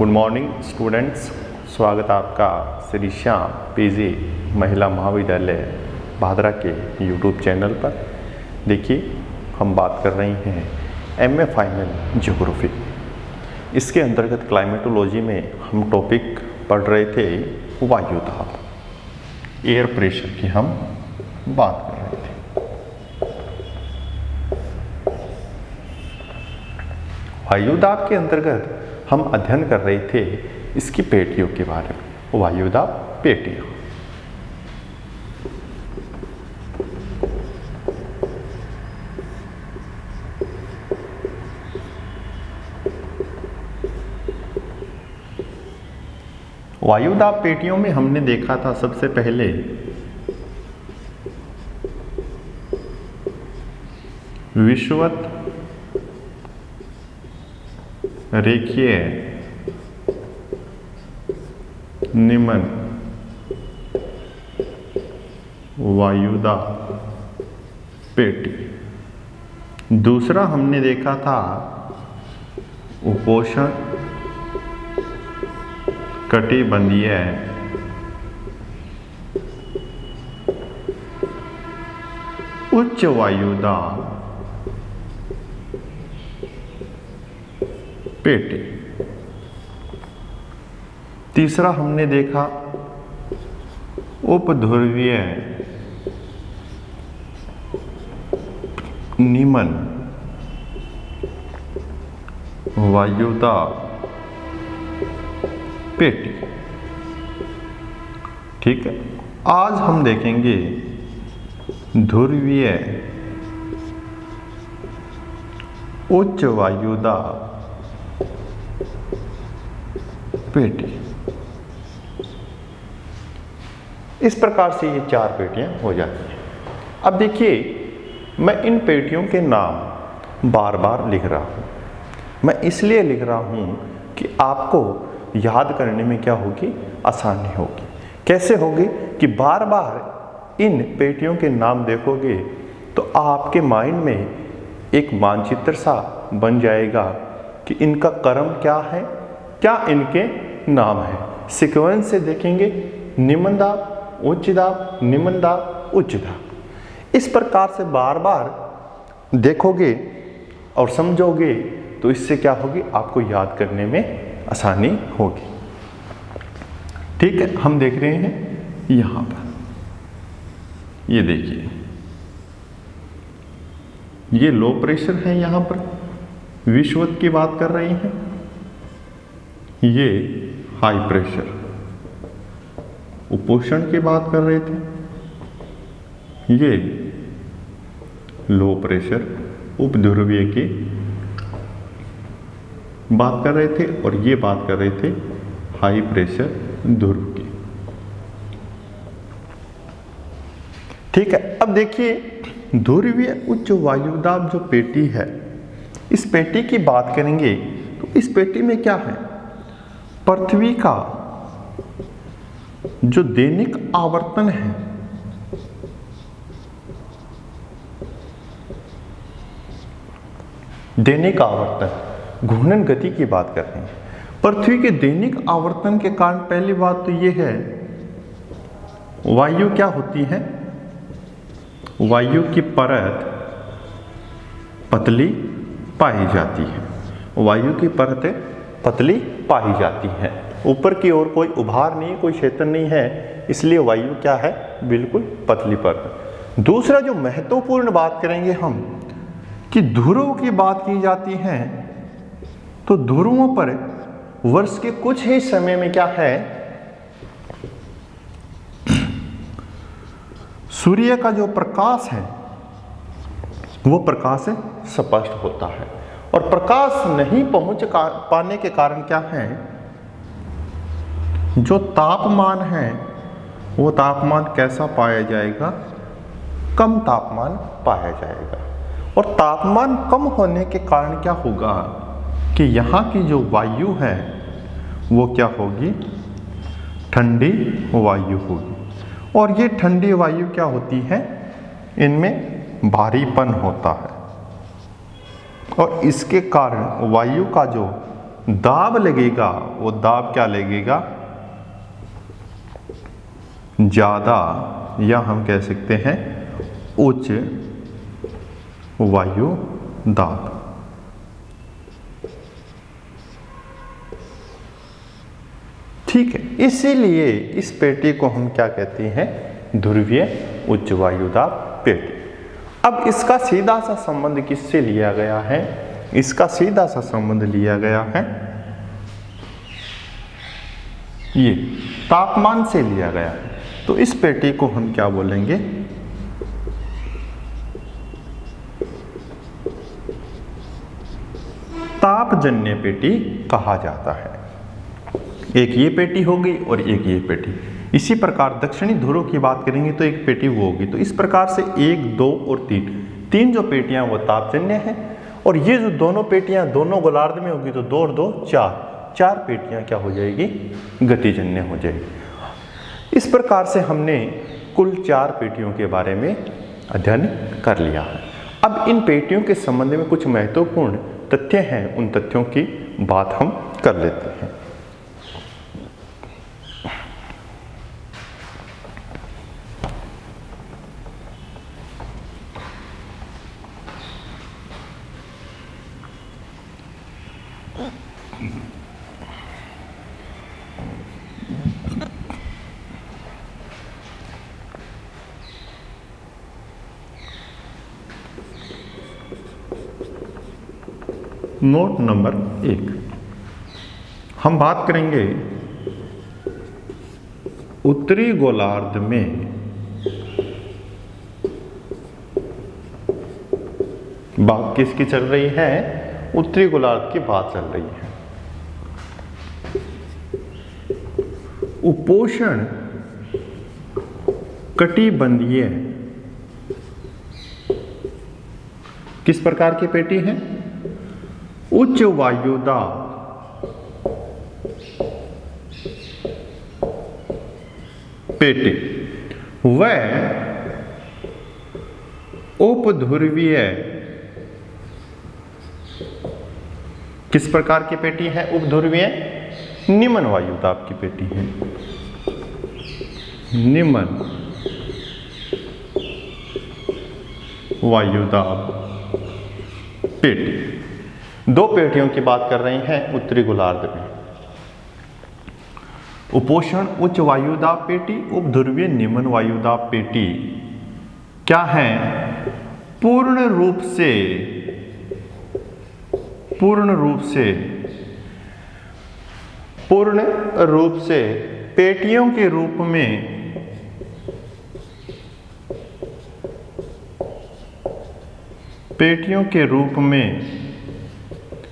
Good morning students, स्वागत है आपका श्री श्याम पीजी महिला महाविद्यालय भादरा के यूट्यूब चैनल पर। देखिए, हम बात कर रहे हैं एमए फाइनल ज्योग्राफी। इसके अंतर्गत क्लाइमेटोलॉजी में हम टॉपिक पढ़ रहे थे वायु दाब, एयर प्रेशर की हम बात कर रहे थे। वायु दाब के अंतर्गत हम अध्ययन कर रहे थे इसकी पेटियों के बारे में। वायु दाब पेटियां। वायु दाब पेटियों में हमने देखा था सबसे पहले विषुवत रेखीय निम्न वायु दाब पेटी। दूसरा हमने देखा था उपोष्ण कटिबंधीय उच्च वायु दाब पेटी। तीसरा हमने देखा उपध्रुवीय निम्न वायु दाब पेटी। ठीक है, आज हम देखेंगे ध्रुवीय उच्च वायु दाब पेटी। इस प्रकार से ये चार पेटियां हो जाती हैं। अब देखिए, मैं इन पेटियों के नाम बार बार लिख रहा हूं। मैं इसलिए लिख रहा हूं कि आपको याद करने में क्या होगी, आसानी होगी। कैसे होगी कि बार बार इन पेटियों के नाम देखोगे तो आपके माइंड में एक मानचित्र सा बन जाएगा कि इनका क्रम क्या है, क्या इनके नाम है। सीक्वेंस से देखेंगे, निम्न दाब, उच्च दाब, निम्न दाब, उच्च दाब। इस प्रकार से बार बार देखोगे और समझोगे तो इससे क्या होगी, आपको याद करने में आसानी होगी। ठीक है, हम देख रहे हैं यहां पर, ये देखिए, ये लो प्रेशर है। यहां पर विषुवत की बात कर रहे हैं, ये हाई प्रेशर उपोष्ण की बात कर रहे थे, ये लो प्रेशर उपध्रुवीय की बात कर रहे थे, और ये बात कर रहे थे हाई प्रेशर ध्रुव की। ठीक है, अब देखिए, ध्रुवीय उच्च वायु दाब जो पेटी है, इस पेटी की बात करेंगे तो इस पेटी में क्या है, पृथ्वी का जो दैनिक आवर्तन है, दैनिक आवर्तन, घूर्णन गति की बात कर रहे हैं। पृथ्वी के दैनिक आवर्तन के कारण पहली बात तो यह है, वायु क्या होती है, वायु की परत पतली पाई जाती है। वायु की परतें पतली पाई जाती है, ऊपर की ओर कोई उभार नहीं, कोई क्षेत्र नहीं है, इसलिए वायु क्या है, बिल्कुल पतली परत। दूसरा जो महत्वपूर्ण बात करेंगे हम कि ध्रुव की बात की जाती है, तो ध्रुवों पर वर्ष के कुछ ही समय में क्या है, सूर्य का जो प्रकाश है वो प्रकाश स्पष्ट होता है, और प्रकाश नहीं पहुंच पाने के कारण क्या है, जो तापमान है वो तापमान कैसा पाया जाएगा, कम तापमान पाया जाएगा। और तापमान कम होने के कारण क्या होगा कि यहाँ की जो वायु है वो क्या होगी, ठंडी वायु होगी। और ये ठंडी वायु क्या होती है, इनमें भारीपन होता है, और इसके कारण वायु का जो दाब लगेगा वो दाब क्या लगेगा, ज़्यादा, या हम कह सकते हैं उच्च वायु दाब। ठीक है, इसीलिए इस पेटी को हम क्या कहते हैं, ध्रुवीय उच्च वायु दाब पेटी। अब इसका सीधा सा संबंध किससे लिया गया है, इसका सीधा सा संबंध लिया गया है ये तापमान से लिया गया है। तो इस पेटी को हम क्या बोलेंगे, तापजन्य पेटी कहा जाता है। एक ये पेटी होगी और एक ये पेटी। इसी प्रकार दक्षिणी ध्रुव की बात करेंगे तो एक पेटी वो होगी। तो इस प्रकार से 1, 2 और 3 जो पेटियां वो तापजन्य हैं, और ये जो दोनों पेटियां दोनों गोलार्ध में होगी तो 2 और 2 4 पेटियां क्या हो जाएगी, गतिजन्य हो जाएगी। इस प्रकार से हमने कुल 4 पेटियों के बारे में अध्ययन कर लिया है। अब इन पेटियों के संबंध में कुछ महत्वपूर्ण तथ्य हैं, उन तथ्यों की बात हम कर लेते हैं। नोट नंबर 1, हम बात करेंगे उत्तरी गोलार्ध में बात किसकी चल रही है, उत्तरी गोलार्ध की बात चल रही है। उपोष्ण कटिबंधीय किस प्रकार की पेटी है, उच्च वायु दाब पेटी व उपध्रुवीय किस प्रकार की पेटी है, उपध्रुवीय निम्न वायु दाब की पेटी है, निम्न वायु दाब पेटी। 2 पेटियों की बात कर रहे हैं उत्तरी गोलार्ध में, उपोष्ण उच्च वायुदाब पेटी, उपध्रुवीय निम्न वायुदाब पेटी क्या है, पूर्ण रूप से पेटियों के रूप में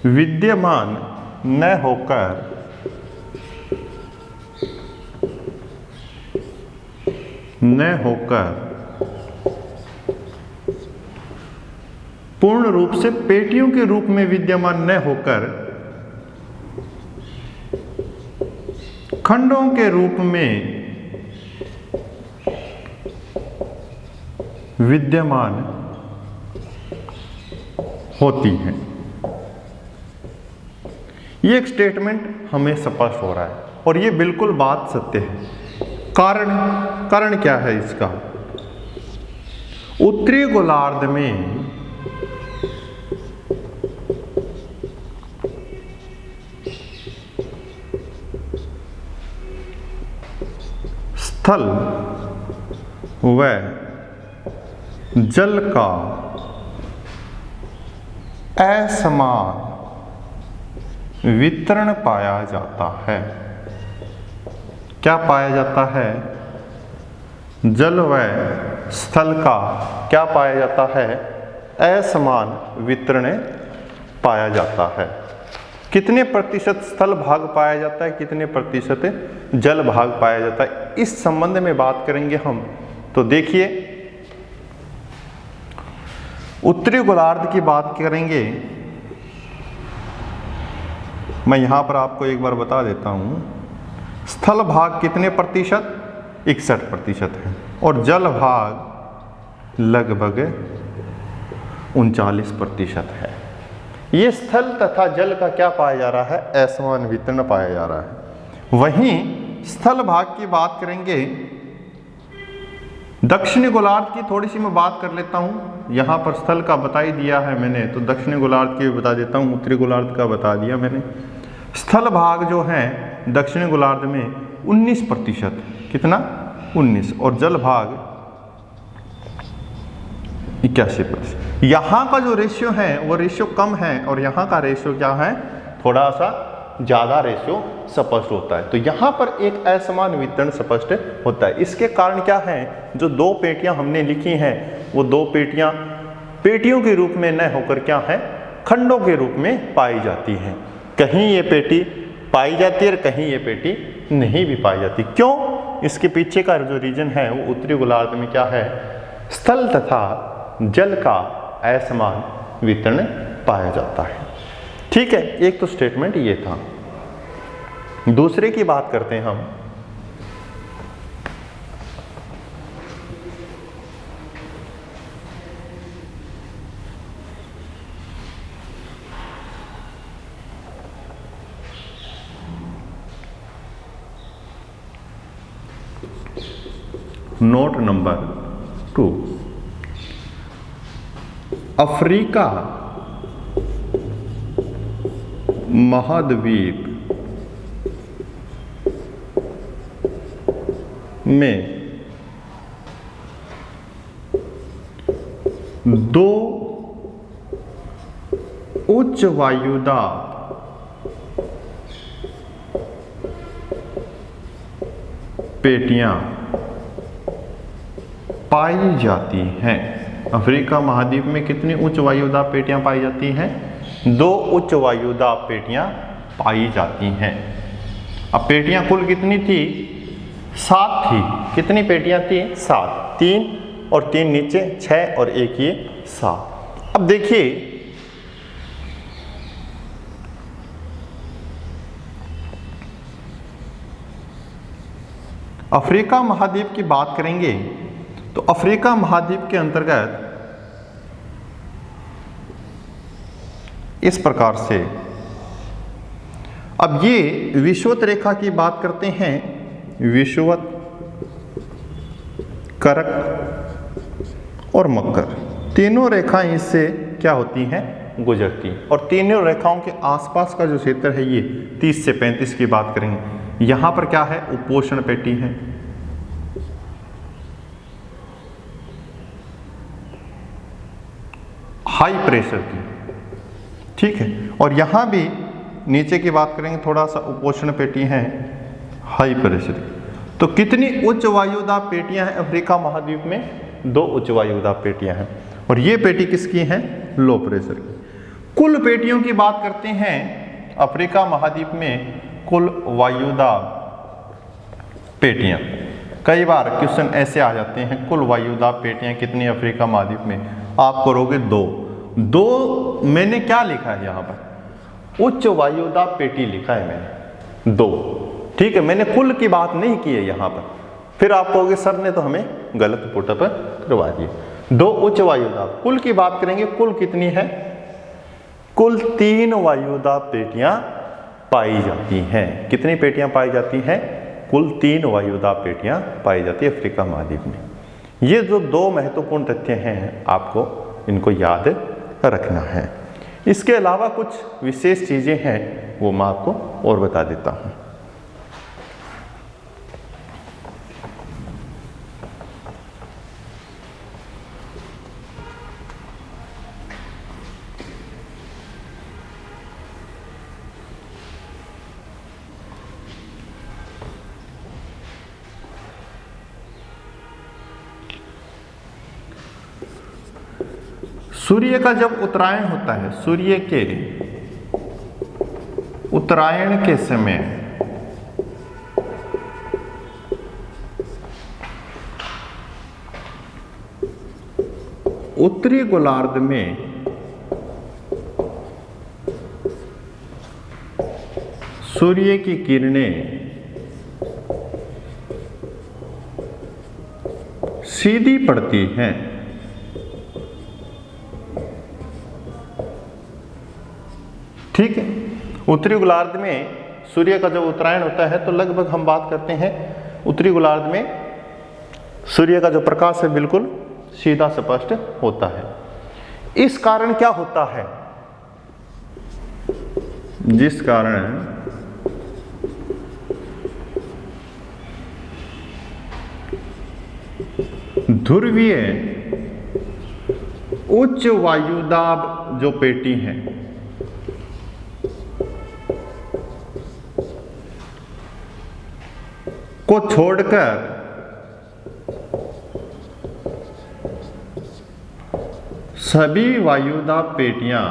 विद्यमान न होकर पूर्ण रूप से पेटियों के रूप में विद्यमान न होकर खंडों के रूप में विद्यमान होती हैं। ये एक स्टेटमेंट हमें स्पष्ट हो रहा है और ये बिल्कुल बात सत्य है। कारण क्या है इसका, उत्तरी गोलार्ध में स्थल व जल का असमान वितरण पाया जाता है। क्या पाया जाता है, जल व स्थल का क्या पाया जाता है, असमान वितरण पाया जाता है। कितने प्रतिशत स्थल भाग पाया जाता है, कितने प्रतिशत जल भाग पाया जाता है, इस संबंध में बात करेंगे हम। तो देखिए, उत्तरी गोलार्ध की बात करेंगे, मैं यहां पर आपको एक बार बता देता हूं, स्थल भाग कितने प्रतिशत, 61% है, और जल भाग लगभग 39% है। ये स्थल तथा जल का क्या पाया जा रहा है, असमान वितरण पाया जा रहा है। वहीं स्थल भाग की बात करेंगे, दक्षिणी गोलार्ध की थोड़ी सी मैं बात कर लेता हूं। यहां पर स्थल का बता ही दिया है मैंने, तो दक्षिणी गोलार्ध की बता देता हूं, उत्तरी गोलार्ध का बता दिया मैंने। स्थल भाग जो है दक्षिणी गोलार्ध में 19%, कितना 19, और जल भाग 81%। यहाँ का जो रेशियो है वो रेशियो कम है, और यहाँ का रेशियो क्या है, थोड़ा सा ज़्यादा रेशियो स्पष्ट होता है। तो यहाँ पर एक असमान वितरण स्पष्ट होता है। इसके कारण क्या है, जो दो पेटियां हमने लिखी हैं वो दो पेटियां पेटियों के रूप में न होकर क्या है, खंडों के रूप में पाई जाती हैं। कहीं ये पेटी पाई जाती है और कहीं ये पेटी नहीं भी पाई जाती। क्यों? इसके पीछे का जो रीजन है वो उत्तरी गोलार्ध में क्या है, स्थल तथा जल का असमान वितरण पाया जाता है। ठीक है, एक तो स्टेटमेंट ये था। दूसरे की बात करते हैं हम। नोट नंबर 2, अफ्रीका महाद्वीप में दो उच्च वायुदाब पेटियां पाई जाती हैं। अफ्रीका महाद्वीप में कितनी उच्च वायुदाब पेटियां पाई जाती हैं? 2 उच्च वायुदाब पेटियां पाई जाती हैं। अब पेटियां कुल कितनी थी? 7 थी। कितनी पेटियां थी? 7। 3 और 3 नीचे 6 और 1 ये 7। अब देखिए अफ्रीका महाद्वीप की बात करेंगे तो अफ्रीका महाद्वीप के अंतर्गत इस प्रकार से, अब ये विषुवत रेखा की बात करते हैं, विषुवत, करक और मकर, तीनों रेखाएं इससे क्या होती हैं, गुजरती। और तीनों रेखाओं के आसपास का जो क्षेत्र है ये 30 से 35 की बात करेंगे। यहां पर क्या है, उपोष्ण पेटी है, हाई प्रेशर की, ठीक है। और यहां भी नीचे की बात करेंगे, थोड़ा सा उपोष्ण पेटी है, हाई प्रेशर की। तो कितनी उच्च वायुदाब पेटियां हैं अफ्रीका महाद्वीप में? 2 उच्च वायुदाब पेटियां हैं। और ये पेटी किसकी है? लो प्रेशर की। कुल पेटियों की बात करते हैं अफ्रीका महाद्वीप में, कुल वायुदाब पेटियां। कई बार क्वेश्चन ऐसे आ जाते हैं, कुल वायुदाब पेटियां कितनी अफ्रीका महाद्वीप में? आप करोगे 2। मैंने क्या लिखा है यहाँ पर? उच्च वायुदाब पेटी लिखा है मैंने 2, ठीक है। मैंने कुल की बात नहीं की है यहाँ पर। फिर आप कहोगे सर ने तो हमें गलत पुटअप करवा दिया। 2 उच्च वायुदाब, कुल की बात करेंगे, कुल कितनी है? कुल 3 वायुदाब पेटियां पाई जाती हैं। कितनी पेटियां पाई जाती हैं? कुल 3 वायुदाब पेटियां पाई जाती है अफ्रीका महाद्वीप में। ये जो 2 महत्वपूर्ण तथ्य हैं, आपको इनको याद रखना है। इसके अलावा कुछ विशेष चीजें हैं, वो मैं आपको और बता देता हूं। सूर्य का जब उत्तरायण होता है, सूर्य के उत्तरायण के समय उत्तरी गोलार्ध में सूर्य की किरणें सीधी पड़ती हैं। ठीक है। उत्तरी गोलार्ध में सूर्य का जब उत्तरायण होता है तो लगभग हम बात करते हैं उत्तरी गोलार्ध में सूर्य का जो प्रकाश है बिल्कुल सीधा स्पष्ट होता है। इस कारण क्या होता है, जिस कारण ध्रुवीय उच्च वायुदाब जो पेटी है को छोड़कर सभी वायुदाब पेटियां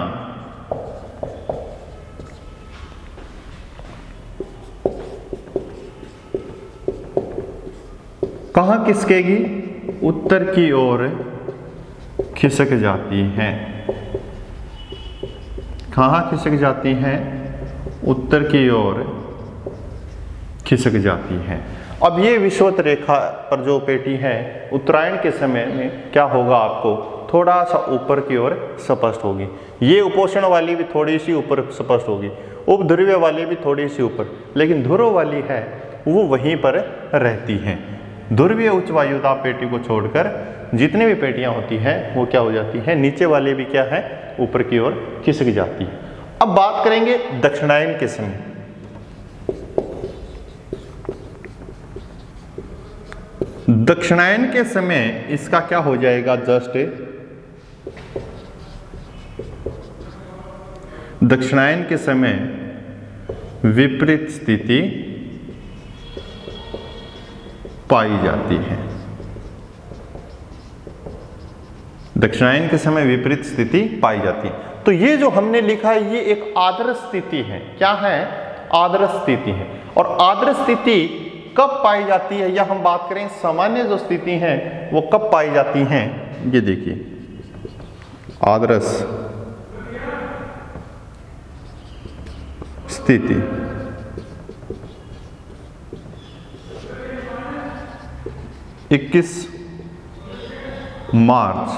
कहां खिसकेगी, उत्तर की ओर खिसक जाती हैं। कहां खिसक जाती हैं, उत्तर की ओर खिसक जाती हैं। अब ये विषुवत रेखा पर जो पेटी है उत्तरायण के समय में क्या होगा, आपको थोड़ा सा ऊपर की ओर स्पष्ट होगी। ये उपोषण वाली भी थोड़ी सी ऊपर स्पष्ट होगी, उपध्रुवीय वाली भी थोड़ी सी ऊपर, लेकिन ध्रुव वाली है वो वहीं पर रहती हैं। ध्रुवीय उच्च वायुदाब पेटी को छोड़कर जितने भी पेटियां होती हैं वो क्या हो जाती हैं, नीचे वाले भी क्या है, ऊपर की ओर खिसक जाती है। अब बात करेंगे दक्षिणायन के समय। दक्षिणायन के समय इसका क्या हो जाएगा, जस्ट दक्षिणायन के समय विपरीत स्थिति पाई जाती है। दक्षिणायन के समय विपरीत स्थिति पाई जाती है। तो ये जो हमने लिखा है ये एक आदर्श स्थिति है। क्या है, आदर्श स्थिति है। और आदर्श स्थिति कब पाई जाती है, या हम बात करें सामान्य जो स्थिति है वो कब पाई जाती हैं, ये देखिए आदर्श स्थिति इक्कीस मार्च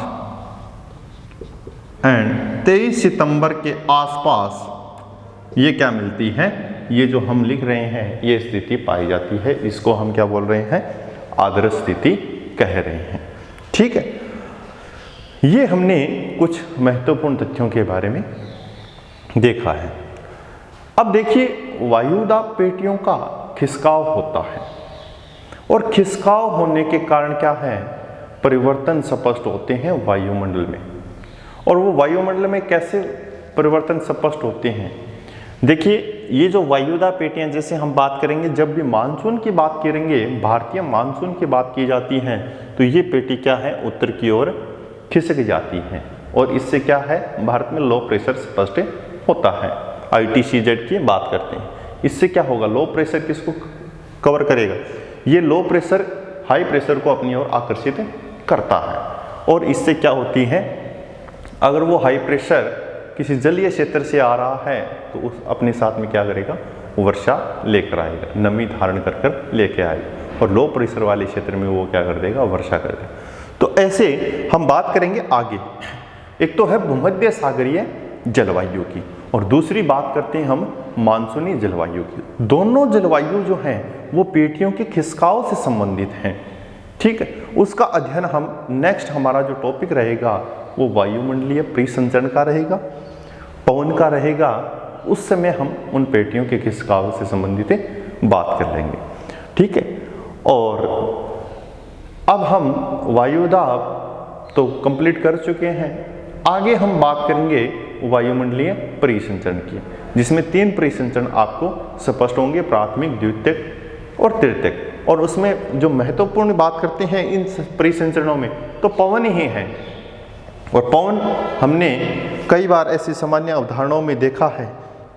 एंड 23 सितंबर के आसपास ये क्या मिलती है, ये जो हम लिख रहे हैं ये स्थिति पाई जाती है। इसको हम क्या बोल रहे हैं, आदर्श स्थिति कह रहे हैं। ठीक है, ये हमने कुछ महत्वपूर्ण तथ्यों के बारे में देखा है। अब देखिए वायुदाब पेटियों का खिसकाव होता है और खिसकाव होने के कारण क्या है, परिवर्तन स्पष्ट होते हैं वायुमंडल में। और वो वायुमंडल में कैसे परिवर्तन स्पष्ट होते हैं, देखिए ये जो वायुदाब पेटियां, जैसे हम बात करेंगे जब भी मानसून की बात करेंगे, भारतीय मानसून की बात की जाती है तो ये पेटी क्या है, उत्तर की ओर खिसक जाती है। और इससे क्या है, भारत में लो प्रेशर स्पष्ट होता है। ITCZ की बात करते हैं, इससे क्या होगा, लो प्रेशर किसको कवर करेगा, ये लो प्रेशर हाई प्रेशर को अपनी ओर आकर्षित करता है। और इससे क्या होती है, अगर वो हाई प्रेशर किसी जलीय क्षेत्र से आ रहा है तो उस अपने साथ में क्या करेगा, वर्षा लेकर आएगा, नमी धारण कर कर लेके आएगा। और लो प्रेशर वाले क्षेत्र में वो क्या कर देगा, वर्षा कर देगा। तो ऐसे हम बात करेंगे आगे। एक तो है भूमध्य सागरीय जलवायु की और दूसरी बात करते हैं हम मानसूनी जलवायु की। दोनों जलवायु जो हैं वो पेटियों के खिसकाव से संबंधित हैं। ठीक है, उसका अध्ययन हम नेक्स्ट हमारा जो टॉपिक रहेगा वो वायुमंडलीय परिसंचरण का रहेगा, पवन का रहेगा। उस समय हम उन पेटियों के खिसकाव से संबंधित बात कर लेंगे। ठीक है, और अब हम वायुदाब तो कंप्लीट कर चुके हैं। आगे हम बात करेंगे वायुमंडलीय परिसंचरण की, जिसमें 3 परिसंचरण आपको स्पष्ट होंगे, प्राथमिक, द्वितीयक और तृतीयक। और उसमें जो महत्वपूर्ण बात करते हैं इन परिसंचरणों में तो पवन ही है। और पवन हमने कई बार ऐसी सामान्य अवधारणाओं में देखा है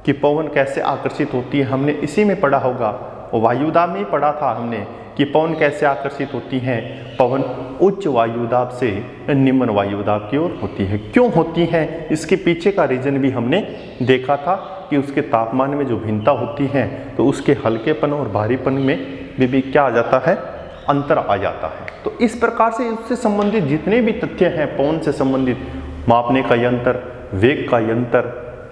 कि पवन कैसे आकर्षित होती है, हमने इसी में पढ़ा होगा, वायुदाब में ही पढ़ा था हमने कि पवन कैसे आकर्षित होती हैं। पवन उच्च वायुदाब से निम्न वायुदाब की ओर होती है। क्यों होती हैं, इसके पीछे का रीजन भी हमने देखा था कि उसके तापमान में जो भिन्नता होती है तो उसके हल्केपन और भारीपन में भी क्या आ जाता है, अंतर आ जाता है। तो इस प्रकार से उससे संबंधित जितने भी तथ्य हैं, पवन से संबंधित मापने का यंत्र, वेग का यंत्र,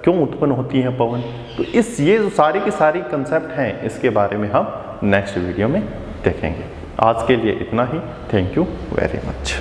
क्यों उत्पन्न होती है पवन, तो ये जो सारी की सारी कंसेप्ट हैं इसके बारे में हम नेक्स्ट वीडियो में देखेंगे। आज के लिए इतना ही। Thank you very much.